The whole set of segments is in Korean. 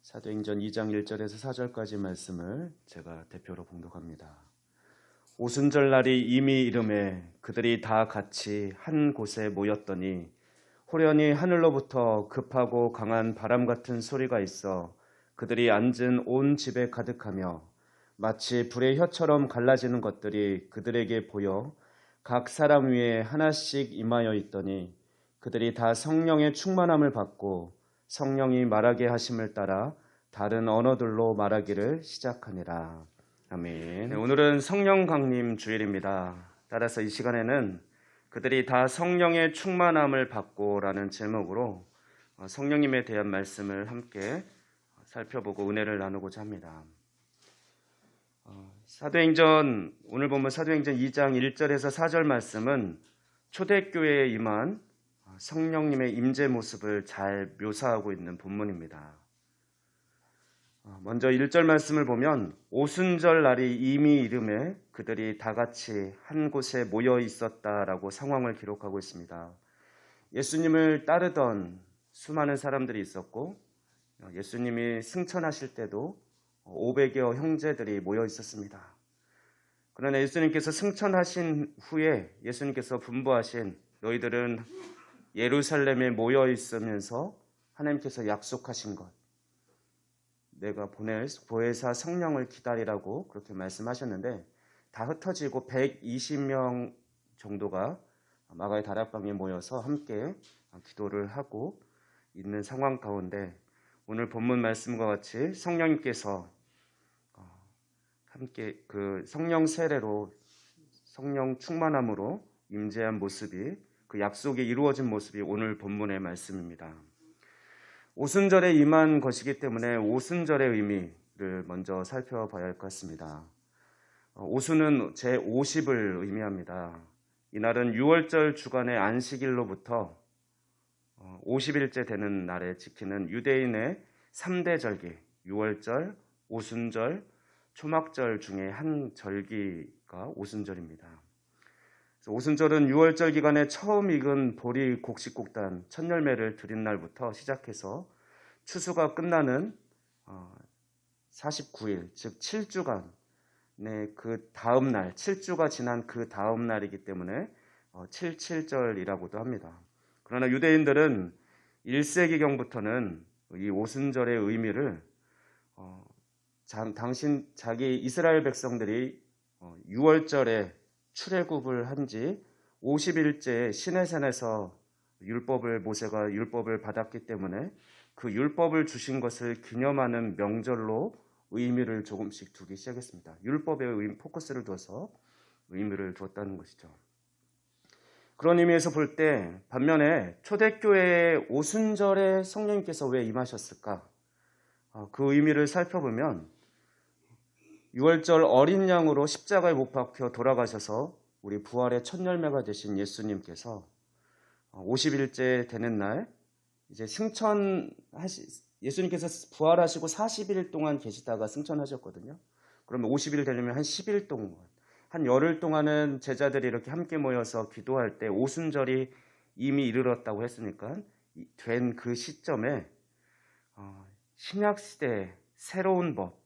사도행전 2장 1절에서 4절까지 말씀을 제가 대표로 봉독합니다. 오순절날이 이미 이름에 그들이 다 같이 한 곳에 모였더니 호련히 하늘로부터 급하고 강한 바람 같은 소리가 있어 그들이 앉은 온 집에 가득하며 마치 불의 혀처럼 갈라지는 것들이 그들에게 보여 각 사람 위에 하나씩 임하여 있더니 그들이 다 성령의 충만함을 받고 성령이 말하게 하심을 따라 다른 언어들로 말하기를 시작하니라. 아멘. 네, 오늘은 성령 강림 주일입니다. 따라서 이 시간에는 그들이 다 성령의 충만함을 받고라는 제목으로 성령님에 대한 말씀을 함께 살펴보고 은혜를 나누고자 합니다. 오늘 보면 사도행전 2장 1절에서 4절 말씀은 초대교회에 임한 성령님의 임재 모습을 잘 묘사하고 있는 본문입니다. 먼저 1절 말씀을 보면 오순절 날이 이미 이름에 그들이 다 같이 한 곳에 모여 있었다라고 상황을 기록하고 있습니다. 예수님을 따르던 수많은 사람들이 있었고 예수님이 승천하실 때도 500여 형제들이 모여 있었습니다. 그러나 예수님께서 승천하신 후에 예수님께서 분부하신 너희들은 예루살렘에 모여 있으면서 하나님께서 약속하신 것, 내가 보낼 보혜사 성령을 기다리라고 그렇게 말씀하셨는데 다 흩어지고 120명 정도가 마가의 다락방에 모여서 함께 기도를 하고 있는 상황 가운데 오늘 본문 말씀과 같이 성령님께서 함께 그 성령 세례로 성령 충만함으로 임재한 모습이 그 약속이 이루어진 모습이 오늘 본문의 말씀입니다. 오순절에 임한 것이기 때문에 오순절의 의미를 먼저 살펴봐야 할 것 같습니다. 오순은 제50을 의미합니다. 이날은 6월절 주간의 안식일로부터 50일째 되는 날에 지키는 유대인의 3대 절기, 6월절, 오순절, 초막절 중에 한 절기가 오순절입니다. 오순절은 6월절 기간에 처음 익은 보리 곡식곡단 첫 열매를 드린 날부터 시작해서 추수가 끝나는 49일, 즉 7주간의 그 다음 날, 7주가 지난 그 다음 날이기 때문에 77절이라고도 합니다. 그러나 유대인들은 1세기경부터는 이 오순절의 의미를 자기 이스라엘 백성들이 6월절에 출애굽을 한 지 50일째 시내산에서 모세가 율법을 받았기 때문에 그 율법을 주신 것을 기념하는 명절로 의미를 조금씩 두기 시작했습니다. 율법에 포커스를 둬서 의미를 두었다는 것이죠. 그런 의미에서 볼 때 반면에 초대교회의 오순절에 성령님께서 왜 임하셨을까? 그 의미를 살펴보면 6월절 어린 양으로 십자가에 못 박혀 돌아가셔서 우리 부활의 첫 열매가 되신 예수님께서 50일째 되는 날 이제 예수님께서 부활하시고 40일 동안 계시다가 승천하셨거든요. 그러면 50일 되려면 한 10일 동안, 한 열흘 동안은 제자들이 이렇게 함께 모여서 기도할 때 오순절이 이미 이르렀다고 했으니까 된 그 시점에 신약시대의 새로운 법,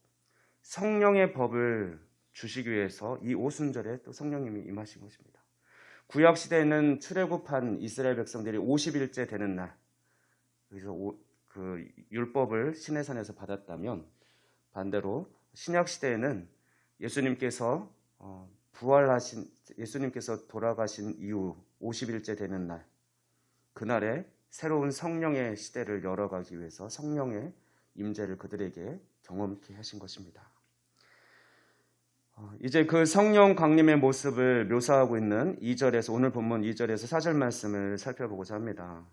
성령의 법을 주시기 위해서 이 오순절에 또 성령님이 임하신 것입니다. 구약시대에는 출애굽한 이스라엘 백성들이 50일째 되는 날, 그래서 그 율법을 시내산에서 받았다면 반대로 신약시대에는 예수님께서 예수님께서 돌아가신 이후 50일째 되는 날, 그날에 새로운 성령의 시대를 열어가기 위해서 성령의 임재를 그들에게 경험케 하신 것입니다. 이제 그 성령 강림의 모습을 묘사하고 있는 2절에서 오늘 본문 2절에서 4절 말씀을 살펴보고자 합니다.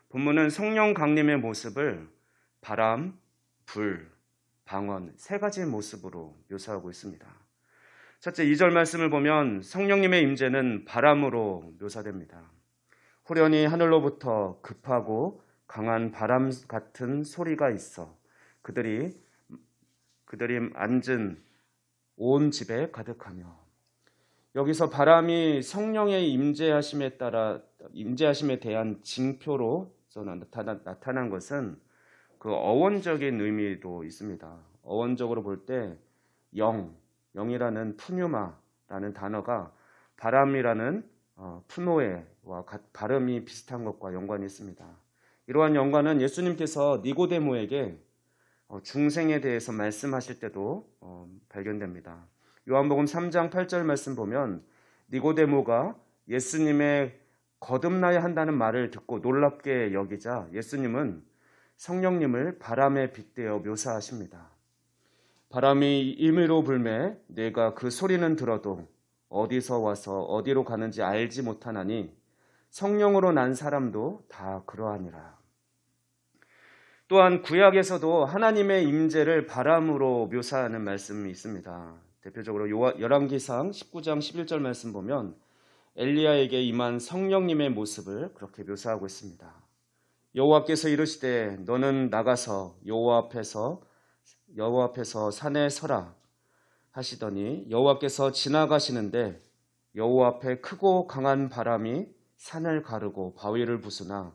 본문은 성령 강림의 모습을 바람, 불, 방언 세 가지 모습으로 묘사하고 있습니다. 첫째 2절 말씀을 보면 성령님의 임재는 바람으로 묘사됩니다. 호련히 하늘로부터 급하고 강한 바람 같은 소리가 있어 그들이 앉은 온 집에 가득하며, 여기서 바람이 성령의 임재하심에 대한 징표로 나타난 것은 그 어원적인 의미도 있습니다. 어원적으로 볼 때 영이라는 푸뉴마라는 단어가 바람이라는 푸노에와 발음이 비슷한 것과 연관이 있습니다. 이러한 연관은 예수님께서 니고데모에게 중생에 대해서 말씀하실 때도 발견됩니다. 요한복음 3장 8절 말씀 보면 니고데모가 예수님의 거듭나야 한다는 말을 듣고 놀랍게 여기자 예수님은 성령님을 바람에 빗대어 묘사하십니다. 바람이 임의로 불매 내가 그 소리는 들어도 어디서 와서 어디로 가는지 알지 못하나니 성령으로 난 사람도 다 그러하니라. 또한 구약에서도 하나님의 임재를 바람으로 묘사하는 말씀이 있습니다. 대표적으로 열왕기상 19장 11절 말씀 보면 엘리야에게 임한 성령님의 모습을 그렇게 묘사하고 있습니다. 여호와께서 이르시되 너는 나가서 여호와 앞에서 산에 서라 하시더니 여호와께서 지나가시는데 여호와 앞에 크고 강한 바람이 산을 가르고 바위를 부수나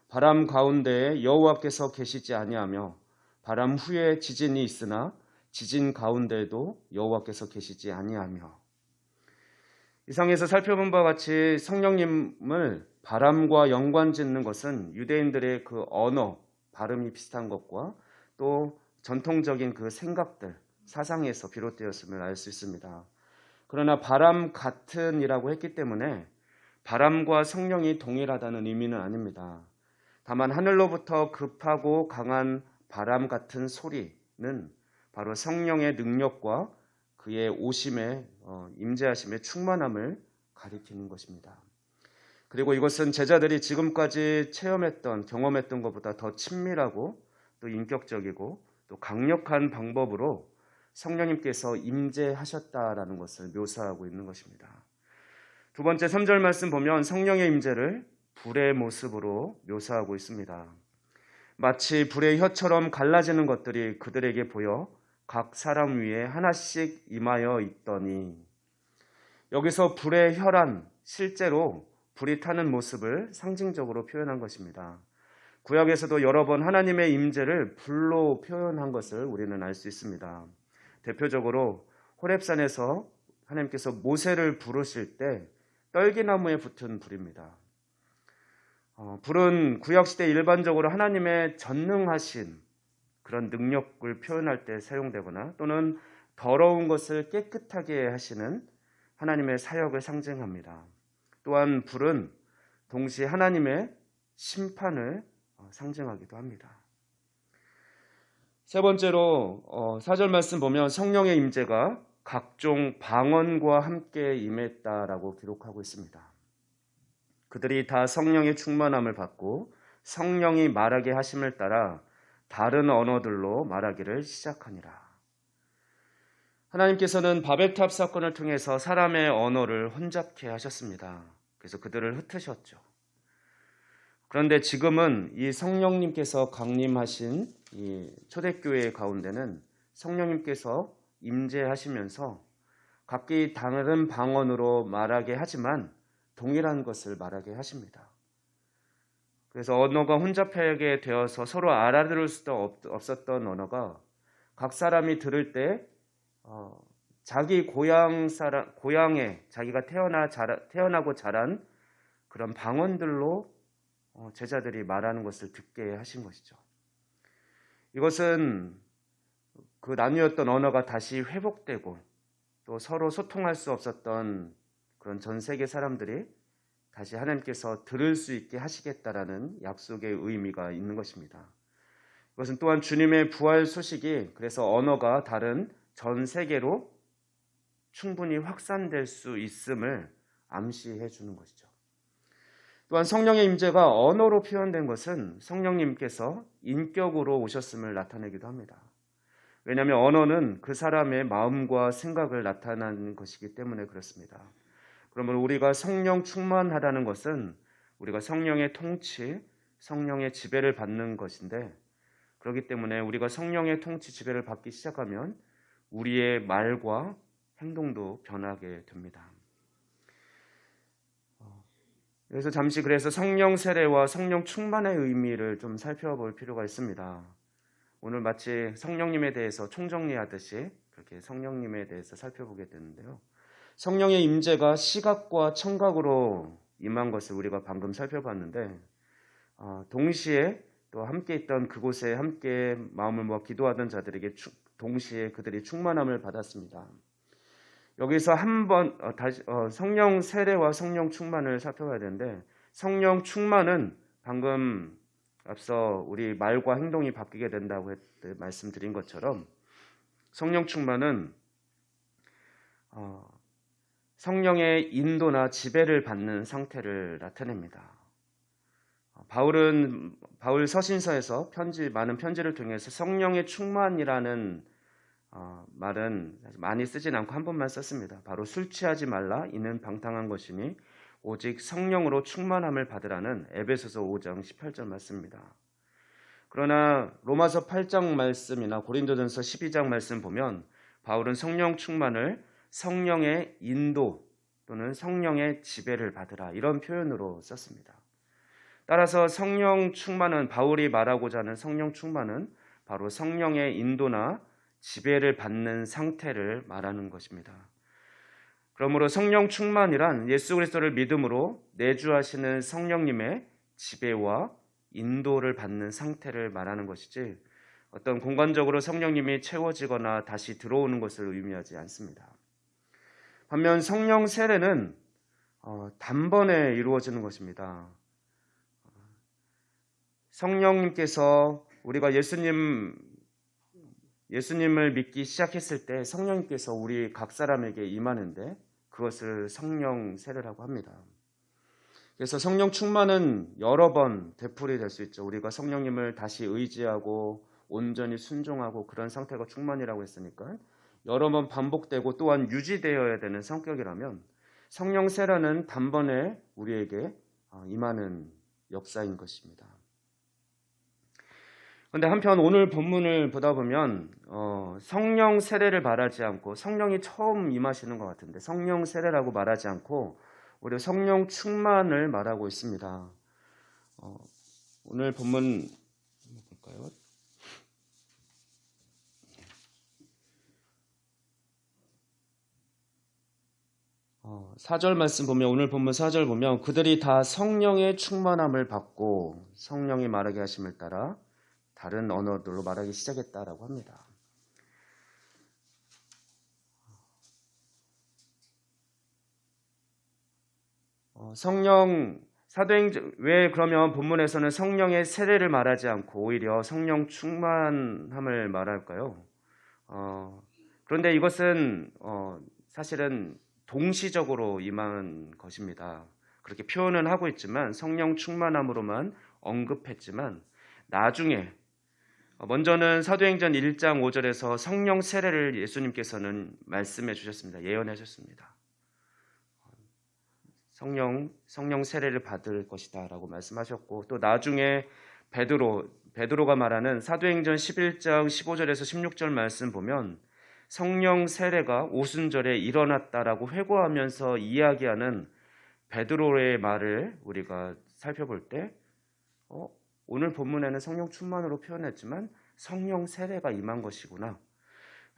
바람 가운데에 여호와께서 계시지 아니하며 바람 후에 지진이 있으나 지진 가운데에도 여호와께서 계시지 아니하며. 이상에서 살펴본 바와 같이 성령님을 바람과 연관짓는 것은 유대인들의 그 언어, 발음이 비슷한 것과 또 전통적인 그 생각들, 사상에서 비롯되었음을 알 수 있습니다. 그러나 바람 같은이라고 했기 때문에 바람과 성령이 동일하다는 의미는 아닙니다. 다만 하늘로부터 급하고 강한 바람 같은 소리는 바로 성령의 능력과 그의 오심의 임재하심의 충만함을 가리키는 것입니다. 그리고 이것은 제자들이 지금까지 체험했던 경험했던 것보다 더 친밀하고 또 인격적이고 또 강력한 방법으로 성령님께서 임재하셨다라는 것을 묘사하고 있는 것입니다. 두 번째 3절 말씀 보면 성령의 임재를 불의 모습으로 묘사하고 있습니다. 마치 불의 혀처럼 갈라지는 것들이 그들에게 보여 각 사람 위에 하나씩 임하여 있더니, 여기서 불의 혀란 실제로 불이 타는 모습을 상징적으로 표현한 것입니다. 구약에서도 여러 번 하나님의 임재를 불로 표현한 것을 우리는 알 수 있습니다. 대표적으로 호렙산에서 하나님께서 모세를 부르실 때 떨기나무에 붙은 불입니다. 불은 구약시대 일반적으로 하나님의 전능하신 그런 능력을 표현할 때 사용되거나 또는 더러운 것을 깨끗하게 하시는 하나님의 사역을 상징합니다. 또한 불은 동시에 하나님의 심판을 상징하기도 합니다. 세 번째로 4절 말씀 보면 성령의 임재가 각종 방언과 함께 임했다라고 기록하고 있습니다. 그들이 다 성령의 충만함을 받고 성령이 말하게 하심을 따라 다른 언어들로 말하기를 시작하니라. 하나님께서는 바벨탑 사건을 통해서 사람의 언어를 혼잡케 하셨습니다. 그래서 그들을 흩으셨죠. 그런데 지금은 이 성령님께서 강림하신 이 초대교회 가운데는 성령님께서 임재하시면서 각기 다른 방언으로 말하게 하지만 동일한 것을 말하게 하십니다. 그래서 언어가 혼잡하게 되어서 서로 알아들을 수도 없었던 언어가 각 사람이 들을 때 자기 고향에 자기가 태어나고 자란 그런 방언들로 제자들이 말하는 것을 듣게 하신 것이죠. 이것은 그 나뉘었던 언어가 다시 회복되고 또 서로 소통할 수 없었던 그런 전 세계 사람들이 다시 하나님께서 들을 수 있게 하시겠다라는 약속의 의미가 있는 것입니다. 이것은 또한 주님의 부활 소식이 그래서 언어가 다른 전 세계로 충분히 확산될 수 있음을 암시해 주는 것이죠. 또한 성령의 임재가 언어로 표현된 것은 성령님께서 인격으로 오셨음을 나타내기도 합니다. 왜냐하면 언어는 그 사람의 마음과 생각을 나타내는 것이기 때문에 그렇습니다. 그러면 우리가 성령 충만하다는 것은 우리가 성령의 통치, 성령의 지배를 받는 것인데, 그렇기 때문에 우리가 성령의 통치, 지배를 받기 시작하면 우리의 말과 행동도 변하게 됩니다. 그래서 성령 세례와 성령 충만의 의미를 좀 살펴볼 필요가 있습니다. 오늘 마치 성령님에 대해서 총정리하듯이 그렇게 성령님에 대해서 살펴보게 되는데요. 성령의 임재가 시각과 청각으로 임한 것을 우리가 방금 살펴봤는데 동시에 또 함께 있던 그곳에 함께 마음을 모아 기도하던 자들에게 동시에 그들이 충만함을 받았습니다. 여기서 한번 성령 세례와 성령 충만을 살펴봐야 되는데, 성령 충만은 방금 앞서 우리 말과 행동이 바뀌게 된다고 말씀드린 것처럼 성령 충만은 성령의 인도나 지배를 받는 상태를 나타냅니다. 바울 서신서에서 많은 편지를 통해서 성령의 충만이라는 말은 많이 쓰진 않고 한 번만 썼습니다. 바로 술 취하지 말라, 이는 방탕한 것이니 오직 성령으로 충만함을 받으라는 에베소서 5장 18절 말씀입니다. 그러나 로마서 8장 말씀이나 고린도전서 12장 말씀 보면 바울은 성령 충만을 성령의 인도 또는 성령의 지배를 받으라, 이런 표현으로 썼습니다. 따라서 성령 충만은, 바울이 말하고자 하는 성령 충만은 바로 성령의 인도나 지배를 받는 상태를 말하는 것입니다. 그러므로 성령 충만이란 예수 그리스도를 믿음으로 내주하시는 성령님의 지배와 인도를 받는 상태를 말하는 것이지, 어떤 공간적으로 성령님이 채워지거나 다시 들어오는 것을 의미하지 않습니다. 반면 성령 세례는 단번에 이루어지는 것입니다. 성령님께서, 우리가 예수님을 믿기 시작했을 때 성령님께서 우리 각 사람에게 임하는데 그것을 성령 세례라고 합니다. 그래서 성령 충만은 여러 번 되풀이 될 수 있죠. 우리가 성령님을 다시 의지하고 온전히 순종하고 그런 상태가 충만이라고 했으니까 여러 번 반복되고 또한 유지되어야 되는 성격이라면 성령 세례는 단번에 우리에게 임하는 역사인 것입니다. 그런데 한편 오늘 본문을 보다 보면 성령 세례를 말하지 않고, 성령이 처음 임하시는 것 같은데 성령 세례라고 말하지 않고 오히려 성령 충만을 말하고 있습니다. 오늘 본문 볼까요? 오늘 본문 4절 보면 그들이 다 성령의 충만함을 받고 성령이 말하게 하심을 따라 다른 언어들로 말하기 시작했다라고 합니다. 왜 그러면 본문에서는 성령의 세례를 말하지 않고 오히려 성령 충만함을 말할까요? 그런데 이것은 사실은 동시적으로 임한 것입니다. 그렇게 표현은 하고 있지만 성령 충만함으로만 언급했지만 나중에 먼저는 사도행전 1장 5절에서 성령 세례를 예수님께서는 말씀해 주셨습니다. 예언해 주셨습니다. 성령 세례를 받을 것이다 라고 말씀하셨고, 또 나중에 베드로가 말하는 사도행전 11장 15절에서 16절 말씀 보면 성령 세례가 오순절에 일어났다라고 회고하면서 이야기하는 베드로의 말을 우리가 살펴볼 때 오늘 본문에는 성령 충만으로 표현했지만 성령 세례가 임한 것이구나.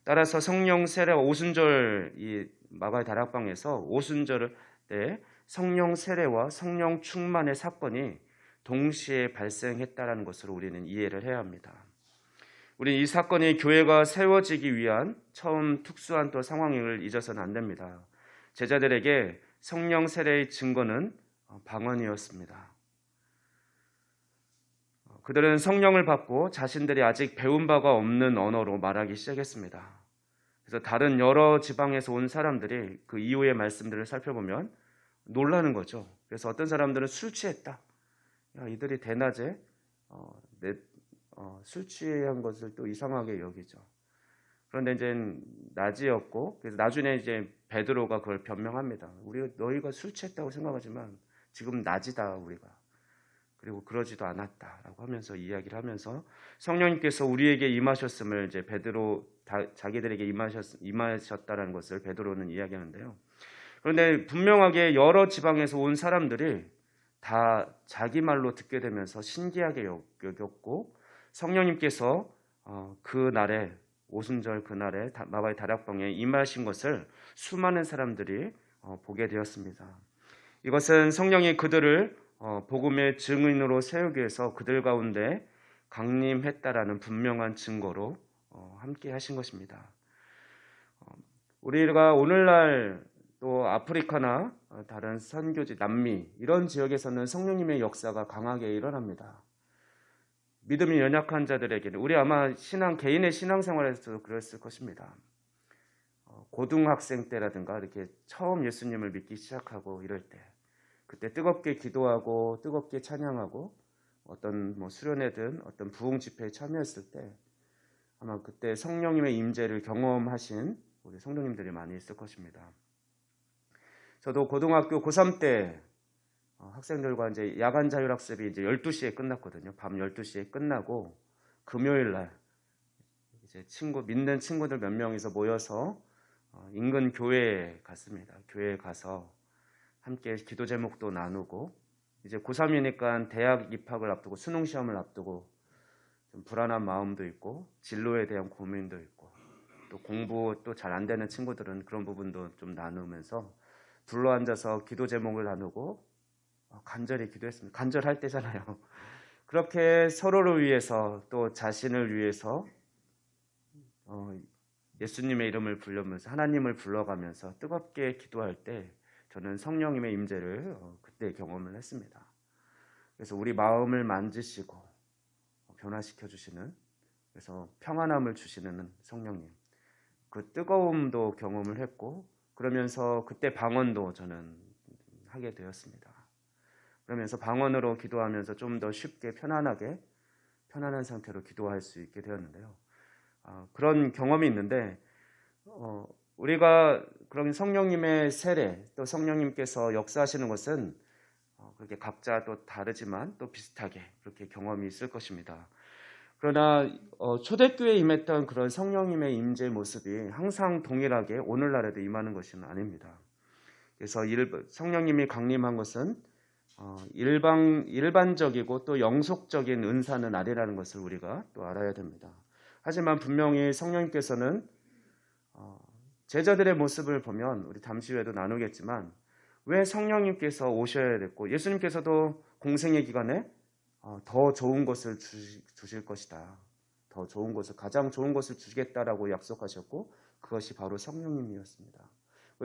따라서 성령 세례와 오순절, 이 마가의 다락방에서 오순절 때 성령 세례와 성령 충만의 사건이 동시에 발생했다는 것으로 우리는 이해를 해야 합니다. 우리는 이 사건이 교회가 세워지기 위한 처음 특수한 또 상황임을 잊어서는 안 됩니다. 제자들에게 성령 세례의 증거는 방언이었습니다. 그들은 성령을 받고 자신들이 아직 배운 바가 없는 언어로 말하기 시작했습니다. 그래서 다른 여러 지방에서 온 사람들이 그 이후의 말씀들을 살펴보면 놀라는 거죠. 그래서 어떤 사람들은 술 취했다. 이들이 대낮에 술 취한 것을 또 이상하게 여기죠. 그런데 이제 낮이었고, 그래서 나중에 이제 베드로가 그걸 변명합니다. 너희가 술 취했다고 생각하지만 지금 낮이다 우리가. 그리고 그러지도 않았다라고 하면서 이야기를 하면서 성령님께서 우리에게 임하셨음을 이제 자기들에게 임하셨다라는 것을 베드로는 이야기하는데요. 그런데 분명하게 여러 지방에서 온 사람들이 다 자기 말로 듣게 되면서 신기하게 여겼고 성령님께서 그날에 오순절 그날에 마바의 다락방에 임하신 것을 수많은 사람들이 보게 되었습니다. 이것은 성령이 그들을 복음의 증인으로 세우기 위해서 그들 가운데 강림했다라는 분명한 증거로 함께 하신 것입니다. 우리가 오늘날 또 아프리카나 다른 선교지, 남미 이런 지역에서는 성령님의 역사가 강하게 일어납니다. 믿음이 연약한 자들에게는 우리 아마 개인의 신앙생활에서도 그랬을 것입니다. 고등학생 때라든가 이렇게 처음 예수님을 믿기 시작하고 이럴 때 그때 뜨겁게 기도하고 뜨겁게 찬양하고 어떤 수련회든 어떤 부흥 집회에 참여했을 때 아마 그때 성령님의 임재를 경험하신 우리 성도님들이 많이 있을 것입니다. 저도 고등학교 고3 때 학생들과 이제 야간 자율학습이 이제 12시에 끝났거든요. 밤 12시에 끝나고 금요일 날 이제 믿는 친구들 몇 명이서 모여서 인근 교회에 갔습니다. 교회에 가서 함께 기도 제목도 나누고 이제 고3이니까 대학 입학을 앞두고 수능 시험을 앞두고 좀 불안한 마음도 있고 진로에 대한 고민도 있고 또 공부 또 잘 안 되는 친구들은 그런 부분도 좀 나누면서 둘러 앉아서 기도 제목을 나누고 간절히 기도했습니다. 간절할 때잖아요. 그렇게 서로를 위해서 또 자신을 위해서 예수님의 이름을 부르면서 하나님을 불러가면서 뜨겁게 기도할 때 저는 성령님의 임재를 그때 경험을 했습니다. 그래서 우리 마음을 만지시고 변화시켜 주시는, 그래서 평안함을 주시는 성령님, 그 뜨거움도 경험을 했고 그러면서 그때 방언도 저는 하게 되었습니다. 그러면서 방언으로 기도하면서 좀 더 쉽게 편안한 상태로 기도할 수 있게 되었는데요. 그런 경험이 있는데 우리가 그런 성령님의 세례 또 성령님께서 역사하시는 것은 그렇게 각자 또 다르지만 또 비슷하게 그렇게 경험이 있을 것입니다. 그러나 초대교회에 임했던 그런 성령님의 임재 모습이 항상 동일하게 오늘날에도 임하는 것은 아닙니다. 그래서 성령님이 강림한 것은 일반적이고 또 영속적인 은사는 아니라는 것을 우리가 또 알아야 됩니다. 하지만 분명히 성령님께서는 제자들의 모습을 보면 우리 잠시 후에도 나누겠지만 왜 성령님께서 오셔야 됐고 예수님께서도 공생의 기간에 더 좋은 것을 주실 것이다. 더 좋은 것을, 가장 좋은 것을 주시겠다라고 약속하셨고 그것이 바로 성령님이었습니다.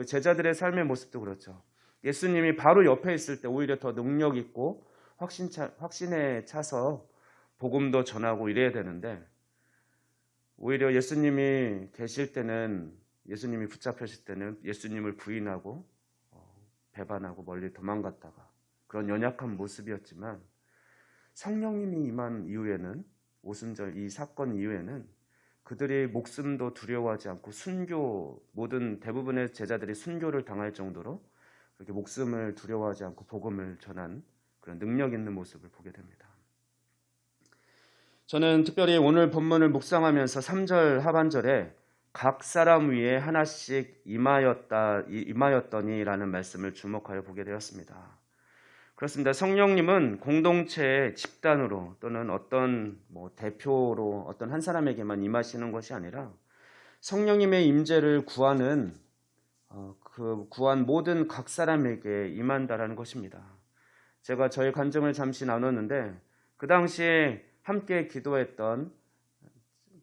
제자들의 삶의 모습도 그렇죠. 예수님이 바로 옆에 있을 때 오히려 더 능력 있고 확신에 차서 복음도 전하고 이래야 되는데 오히려 예수님이 계실 때는 예수님이 붙잡혔을 때는 예수님을 부인하고 배반하고 멀리 도망갔다가 그런 연약한 모습이었지만 성령님이 임한 이후에는 오순절 이 사건 이후에는 그들이 목숨도 두려워하지 않고 모든 대부분의 제자들이 순교를 당할 정도로 그렇게 목숨을 두려워하지 않고 복음을 전한 그런 능력 있는 모습을 보게 됩니다. 저는 특별히 오늘 본문을 묵상하면서 3절 하반절에 각 사람 위에 하나씩 임하였더니라는 말씀을 주목하여 보게 되었습니다. 그렇습니다. 성령님은 공동체의 집단으로 또는 어떤 대표로 어떤 한 사람에게만 임하시는 것이 아니라 성령님의 임재를 구한 모든 각 사람에게 임한다라는 것입니다. 제가 저의 간증을 잠시 나눴는데 그 당시에 함께 기도했던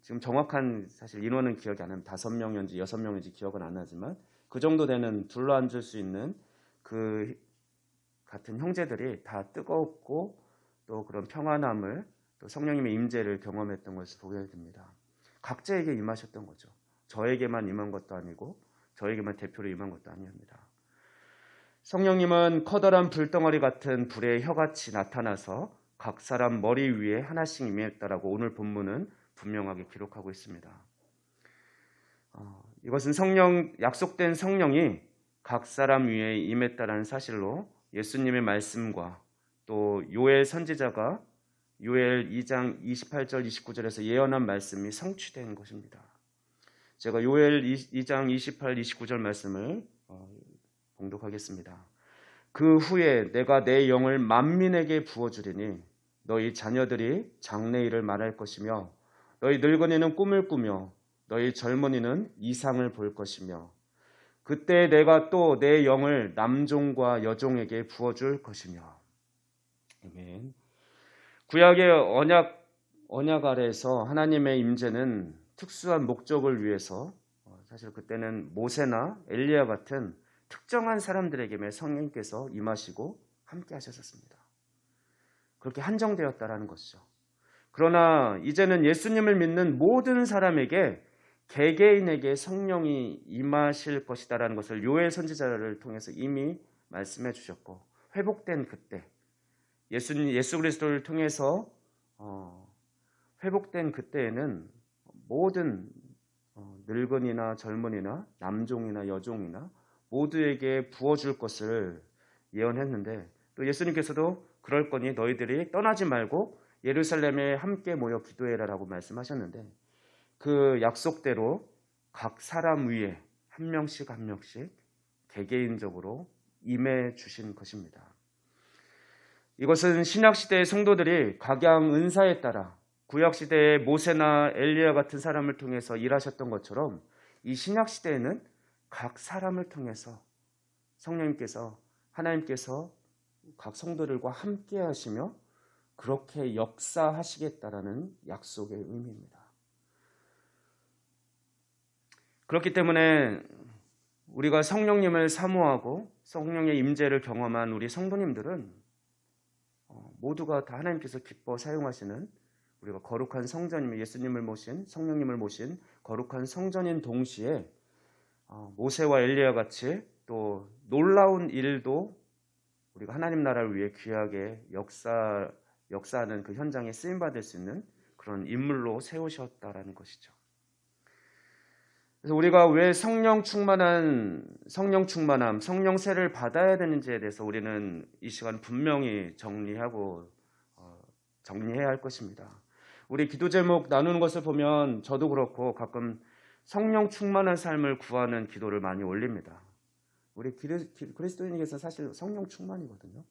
지금 정확한 사실 인원은 기억이 안 납니다. 5명인지 6명인지 기억은 안 나지만 그 정도 되는 둘러앉을 수 있는 그 같은 형제들이 다 뜨겁고 또 그런 평안함을 또 성령님의 임재를 경험했던 것을 보게 됩니다. 각자에게 임하셨던 거죠. 저에게만 임한 것도 아니고 저에게만 대표로 임한 것도 아닙니다. 성령님은 커다란 불덩어리 같은 불의 혀같이 나타나서 각 사람 머리 위에 하나씩 임했다라고 오늘 본문은 분명하게 기록하고 있습니다. 이것은 약속된 성령이 각 사람 위에 임했다라는 사실로 예수님의 말씀과 또 요엘 선지자가 요엘 2장 28절 29절에서 예언한 말씀이 성취된 것입니다. 제가 요엘 2장 28, 29절 말씀을 봉독하겠습니다. 그 후에 내가 내 영을 만민에게 부어주리니 너희 자녀들이 장래일을 말할 것이며 너희 늙은이는 꿈을 꾸며 너희 젊은이는 이상을 볼 것이며 그때 내가 또 내 영을 남종과 여종에게 부어줄 것이며. 아멘. 구약의 언약 아래에서 하나님의 임재는 특수한 목적을 위해서 사실 그때는 모세나 엘리야 같은 특정한 사람들에게 성령께서 임하시고 함께 하셨습니다. 그렇게 한정되었다라는 것이죠. 그러나 이제는 예수님을 믿는 모든 사람에게 개개인에게 성령이 임하실 것이다라는 것을 요엘 선지자를 통해서 이미 말씀해 주셨고, 회복된 그때 예수 그리스도를 통해서 회복된 그때에는 모든 늙은이나 젊은이나 남종이나 여종이나 모두에게 부어줄 것을 예언했는데, 또 예수님께서도 그럴 거니 너희들이 떠나지 말고 예루살렘에 함께 모여 기도해라라고 말씀하셨는데, 그 약속대로 각 사람 위에 한 명씩 한 명씩 개개인적으로 임해 주신 것입니다. 이것은 신약시대의 성도들이 각양 은사에 따라 구약시대의 모세나 엘리야 같은 사람을 통해서 일하셨던 것처럼 이 신약시대에는 각 사람을 통해서 성령님께서, 하나님께서 각 성도들과 함께 하시며 그렇게 역사하시겠다라는 약속의 의미입니다. 그렇기 때문에 우리가 성령님을 사모하고 성령의 임재를 경험한 우리 성도님들은 모두가 다 하나님께서 기뻐 사용하시는, 우리가 거룩한 성전이며 예수님을 모신, 성령님을 모신 거룩한 성전인 동시에 모세와 엘리야 같이 또 놀라운 일도 우리가 하나님 나라를 위해 귀하게 역사하는 그 현장에 쓰임받을 수 있는 그런 인물로 세우셨다라는 것이죠. 그래서 우리가 왜 성령 충만함, 성령세를 받아야 되는지에 대해서 우리는 이 시간 분명히 정리해야 할 것입니다. 우리 기도 제목 나누는 것을 보면 저도 그렇고 가끔 성령 충만한 삶을 구하는 기도를 많이 올립니다. 우리 그리스도인에게서 사실 성령 충만이거든요.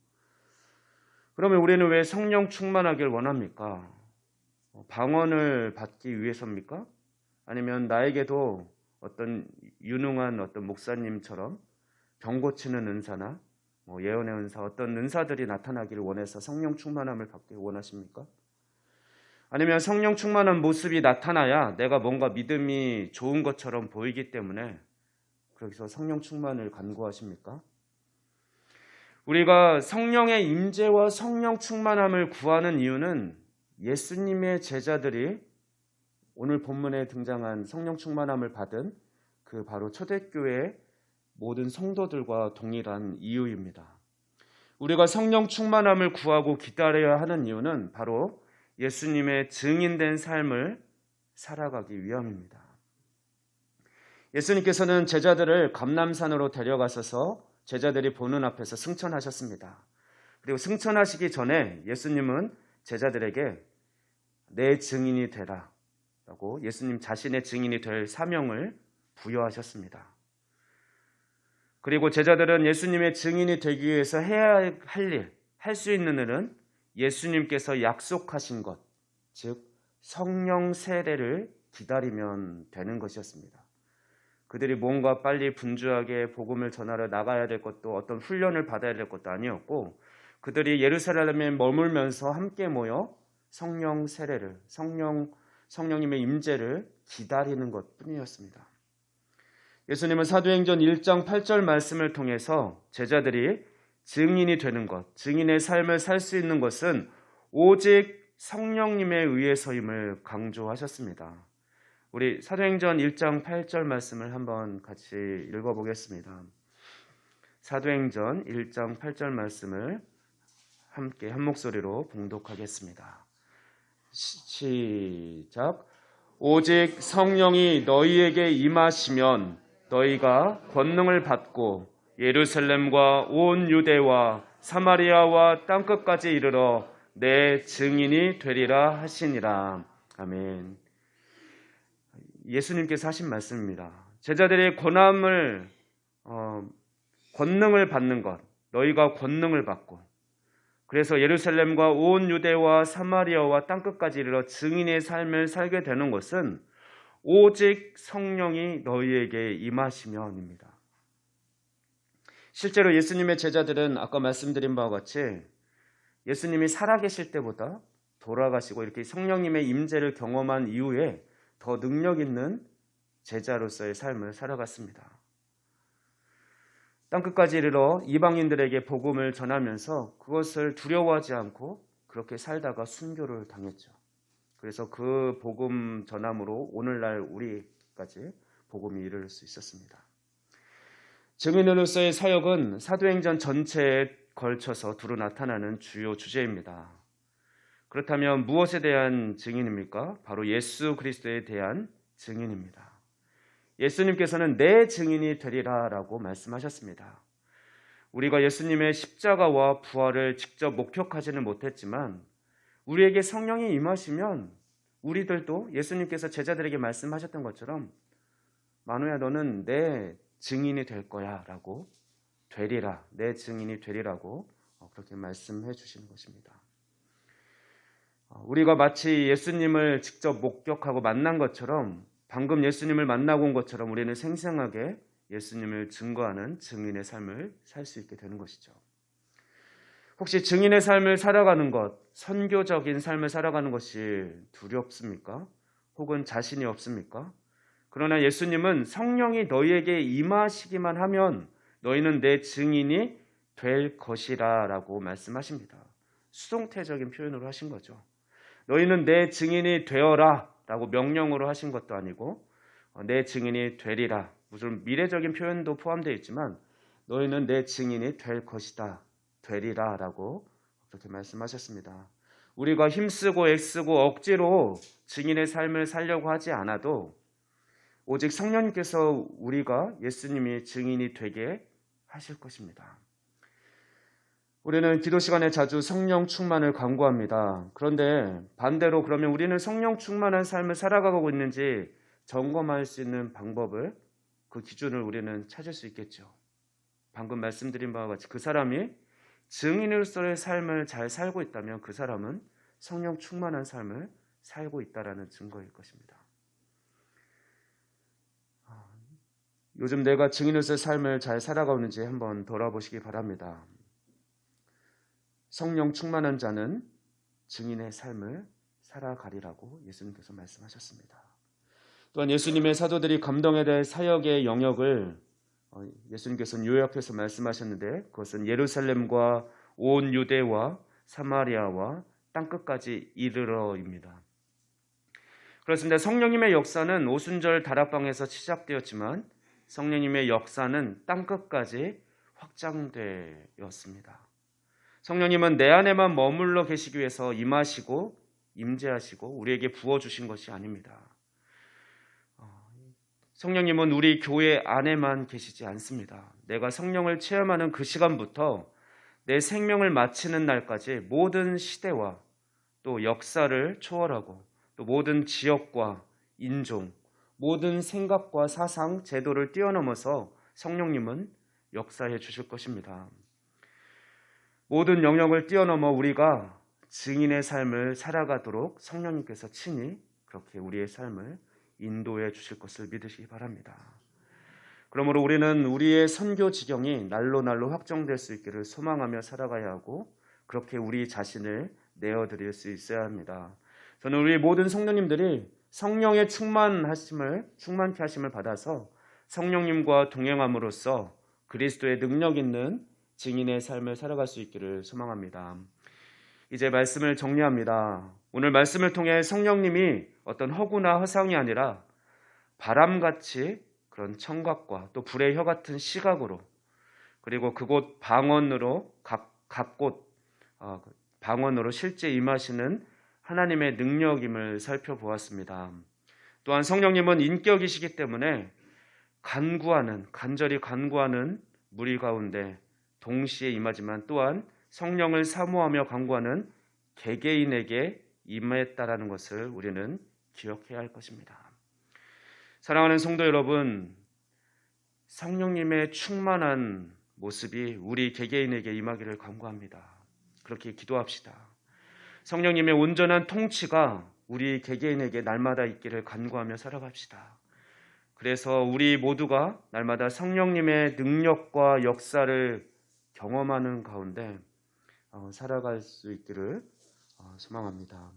그러면 우리는 왜 성령 충만하길 원합니까? 방언을 받기 위해서입니까? 아니면 나에게도 어떤 유능한 어떤 목사님처럼 병 고치는 은사나 예언의 은사, 어떤 은사들이 나타나기를 원해서 성령 충만함을 받기 원하십니까? 아니면 성령 충만한 모습이 나타나야 내가 뭔가 믿음이 좋은 것처럼 보이기 때문에 그래서 성령 충만을 간구하십니까? 우리가 성령의 임재와 성령 충만함을 구하는 이유는 예수님의 제자들이 오늘 본문에 등장한 성령 충만함을 받은 그 바로 초대교회의 모든 성도들과 동일한 이유입니다. 우리가 성령 충만함을 구하고 기다려야 하는 이유는 바로 예수님의 증인된 삶을 살아가기 위함입니다. 예수님께서는 제자들을 감람산으로 데려가셔서 제자들이 보는 앞에서 승천하셨습니다. 그리고 승천하시기 전에 예수님은 제자들에게 내 증인이 되라 라고 예수님 자신의 증인이 될 사명을 부여하셨습니다. 그리고 제자들은 예수님의 증인이 되기 위해서 해야 할 일, 할 수 있는 일은 예수님께서 약속하신 것, 즉 성령 세례를 기다리면 되는 것이었습니다. 그들이 뭔가 빨리 분주하게 복음을 전하러 나가야 될 것도 어떤 훈련을 받아야 될 것도 아니었고, 그들이 예루살렘에 머물면서 함께 모여 성령 세례를, 성령님의 임재를 기다리는 것뿐이었습니다. 예수님은 사도행전 1장 8절 말씀을 통해서 제자들이 증인이 되는 것, 증인의 삶을 살 수 있는 것은 오직 성령님에 의해서임을 강조하셨습니다. 우리 사도행전 1장 8절 말씀을 한번 같이 읽어보겠습니다. 사도행전 1장 8절 말씀을 함께 한 목소리로 봉독하겠습니다. 시작. 오직 성령이 너희에게 임하시면 너희가 권능을 받고 예루살렘과 온 유대와 사마리아와 땅끝까지 이르러 내 증인이 되리라 하시니라. 아멘. 예수님께서 하신 말씀입니다. 제자들의 권능을 받는 것, 너희가 권능을 받고 그래서 예루살렘과 온 유대와 사마리아와 땅끝까지 이르러 증인의 삶을 살게 되는 것은 오직 성령이 너희에게 임하시면입니다. 실제로 예수님의 제자들은 아까 말씀드린 바와 같이 예수님이 살아계실 때보다 돌아가시고 이렇게 성령님의 임재를 경험한 이후에 더 능력 있는 제자로서의 삶을 살아갔습니다. 땅끝까지 이르러 이방인들에게 복음을 전하면서 그것을 두려워하지 않고 그렇게 살다가 순교를 당했죠. 그래서 그 복음 전함으로 오늘날 우리까지 복음이 이를 수 있었습니다. 증인으로서의 사역은 사도행전 전체에 걸쳐서 두루 나타나는 주요 주제입니다. 그렇다면 무엇에 대한 증인입니까? 바로 예수 그리스도에 대한 증인입니다. 예수님께서는 내 증인이 되리라 라고 말씀하셨습니다. 우리가 예수님의 십자가와 부활을 직접 목격하지는 못했지만 우리에게 성령이 임하시면 우리들도 예수님께서 제자들에게 말씀하셨던 것처럼 마누야 너는 내 증인이 될 거야 라고 되리라, 내 증인이 되리라고 그렇게 말씀해 주시는 것입니다. 우리가 마치 예수님을 직접 목격하고 만난 것처럼 방금 예수님을 만나고 온 것처럼 우리는 생생하게 예수님을 증거하는 증인의 삶을 살 수 있게 되는 것이죠. 혹시 증인의 삶을 살아가는 것, 선교적인 삶을 살아가는 것이 두렵습니까? 혹은 자신이 없습니까? 그러나 예수님은 성령이 너희에게 임하시기만 하면 너희는 내 증인이 될 것이라 라고 말씀하십니다. 수동태적인 표현으로 하신 거죠. 너희는 내 증인이 되어라 라고 명령으로 하신 것도 아니고 내 증인이 되리라, 무슨 미래적인 표현도 포함되어 있지만 너희는 내 증인이 될 것이다, 되리라 라고 그렇게 말씀하셨습니다. 우리가 힘쓰고 애쓰고 억지로 증인의 삶을 살려고 하지 않아도 오직 성령님께서 우리가 예수님이 증인이 되게 하실 것입니다. 우리는 기도 시간에 자주 성령 충만을 간구합니다. 그런데 반대로 그러면 우리는 성령 충만한 삶을 살아가고 있는지 점검할 수 있는 방법을, 그 기준을 우리는 찾을 수 있겠죠. 방금 말씀드린 바와 같이 그 사람이 증인으로서의 삶을 잘 살고 있다면 그 사람은 성령 충만한 삶을 살고 있다라는 증거일 것입니다. 요즘 내가 증인으로서의 삶을 잘 살아가는지 한번 돌아보시기 바랍니다. 성령 충만한 자는 증인의 삶을 살아가리라고 예수님께서 말씀하셨습니다. 또한 예수님의 사도들이 감동에 대해 사역의 영역을 예수님께서는 요약해서 말씀하셨는데 그것은 예루살렘과 온 유대와 사마리아와 땅끝까지 이르러입니다. 그렇습니다. 성령님의 역사는 오순절 다락방에서 시작되었지만 성령님의 역사는 땅끝까지 확장되었습니다. 성령님은 내 안에만 머물러 계시기 위해서 임하시고 임재하시고 우리에게 부어주신 것이 아닙니다. 성령님은 우리 교회 안에만 계시지 않습니다. 내가 성령을 체험하는 그 시간부터 내 생명을 마치는 날까지 모든 시대와 또 역사를 초월하고 또 모든 지역과 인종, 모든 생각과 사상, 제도를 뛰어넘어서 성령님은 역사해 주실 것입니다. 모든 영역을 뛰어넘어 우리가 증인의 삶을 살아가도록 성령님께서 친히 그렇게 우리의 삶을 인도해 주실 것을 믿으시기 바랍니다. 그러므로 우리는 우리의 선교 지경이 날로 확정될 수 있기를 소망하며 살아가야 하고 그렇게 우리 자신을 내어드릴 수 있어야 합니다. 저는 우리 모든 성도님들이 성령의 충만케 하심을 받아서 성령님과 동행함으로써 그리스도의 능력 있는 증인의 삶을 살아갈 수 있기를 소망합니다. 이제 말씀을 정리합니다. 오늘 말씀을 통해 성령님이 어떤 허구나 허상이 아니라 바람같이 그런 청각과 또 불의 혀 같은 시각으로 그리고 그곳 방언으로 각곳 방언으로 실제 임하시는 하나님의 능력임을 살펴보았습니다. 또한 성령님은 인격이시기 때문에 간절히 간구하는 무리 가운데 동시에 임하지만 또한 성령을 사모하며 간구하는 개개인에게 임했다라는 것을 우리는 기억해야 할 것입니다. 사랑하는 성도 여러분, 성령님의 충만한 모습이 우리 개개인에게 임하기를 간구합니다. 그렇게 기도합시다. 성령님의 온전한 통치가 우리 개개인에게 날마다 있기를 간구하며 살아갑시다. 그래서 우리 모두가 날마다 성령님의 능력과 역사를 경험하는 가운데 살아갈 수 있기를 소망합니다.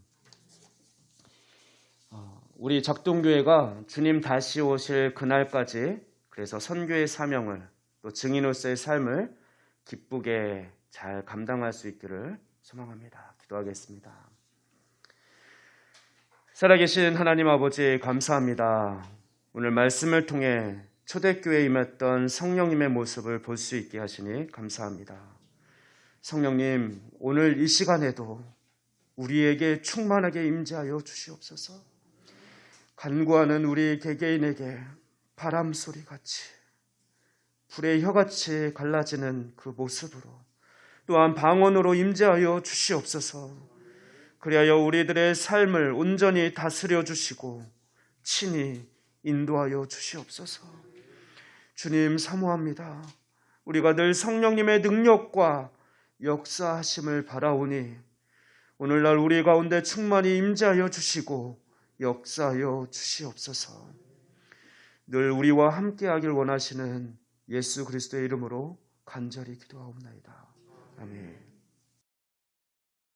우리 작동교회가 주님 다시 오실 그날까지 그래서 선교의 사명을 또 증인으로서의 삶을 기쁘게 잘 감당할 수 있기를 소망합니다. 기도하겠습니다. 살아계신 하나님 아버지 감사합니다. 오늘 말씀을 통해 초대교회에 임했던 성령님의 모습을 볼 수 있게 하시니 감사합니다. 성령님, 오늘 이 시간에도 우리에게 충만하게 임재하여 주시옵소서. 간구하는 우리 개개인에게 바람 소리같이 불의 혀같이 갈라지는 그 모습으로 또한 방언으로 임재하여 주시옵소서. 그리하여 우리들의 삶을 온전히 다스려 주시고 친히 인도하여 주시옵소서. 주님 사모합니다. 우리가 늘 성령님의 능력과 역사하심을 바라오니 오늘날 우리 가운데 충만히 임재하여 주시고 역사하여 주시옵소서. 늘 우리와 함께하길 원하시는 예수 그리스도의 이름으로 간절히 기도하옵나이다. 아멘.